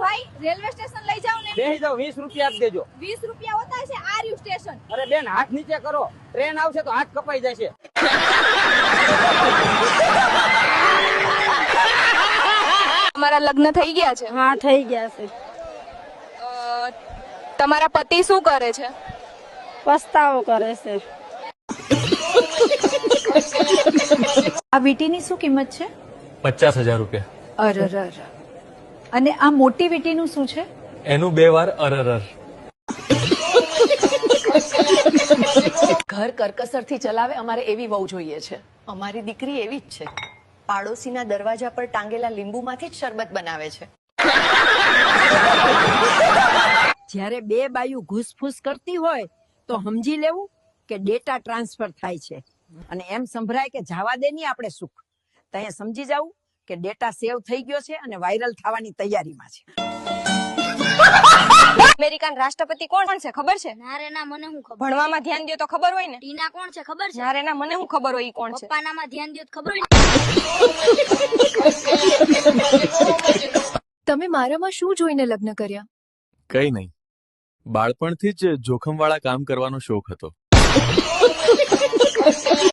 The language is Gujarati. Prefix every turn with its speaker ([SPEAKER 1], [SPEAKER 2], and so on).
[SPEAKER 1] ભાઈ રેલવે સ્ટેશન લઈ જાઓ ને।
[SPEAKER 2] બેસી જાઓ, 20 રૂપિયા આપી દેજો।
[SPEAKER 1] 20 રૂપિયા હોતા છે આ રહ્યું સ્ટેશન।
[SPEAKER 2] અરે બેન, હાથ નીચે કરો, ટ્રેન આવશે તો હાથ કપાઈ જશે।
[SPEAKER 1] તમારા લગ્ન થઈ ગયા છે?
[SPEAKER 3] હા થઈ ગયા છે।
[SPEAKER 1] તમારા પતિ શું કરે છે?
[SPEAKER 3] પસ્તાવો કરે છે।
[SPEAKER 1] આ વીટીની શું કિંમત છે?
[SPEAKER 4] 50,000 રૂપિયા।
[SPEAKER 1] અરર। અને આ મોટી વીટીનું શું છે?
[SPEAKER 4] એનું 2 વાર અરર।
[SPEAKER 5] ઘર કરકસરથી ચલાવે અમારે એવી વહુ જોઈએ છે। અમારી દીકરી એવી જ છે, પાડોશીના દરવાજા પર ટાંગેલા લીંબુમાંથી જ શરબત બનાવે છે।
[SPEAKER 3] જ્યારે બે બાયુ ઘૂસફૂસ કરતી હોય તો સમજી લેવું કે ડેટા ટ્રાન્સફર થાય છે અને એમ સંભળાય કે જવા દે નહીં આપણે સુખ, તો અહીંયા સમજી જવું કે ડેટા સેવ થઈ ગયો છે અને વાયરલ થવાની તૈયારીમાં છે।
[SPEAKER 6] અમેરિકન રાષ્ટ્રપતિ કોણ છે ખબર છે?
[SPEAKER 7] ના રે ના, મને હું ખબર।
[SPEAKER 6] ભણવામાં ધ્યાન દો તો ખબર હોય ને।
[SPEAKER 7] ટીના કોણ છે ખબર છે?
[SPEAKER 6] ના રે ના, મને હું ખબર હોય ઈ કોણ છે?
[SPEAKER 7] પપ્પાનામાં ધ્યાન દો તો ખબર હોય।
[SPEAKER 1] તમે મારામાં શું જોઈને લગ્ન કર્યા?
[SPEAKER 4] કઈ નહીં, બાળપણથી જ જોખમવાળા કામ કરવાનો શોખ હતો।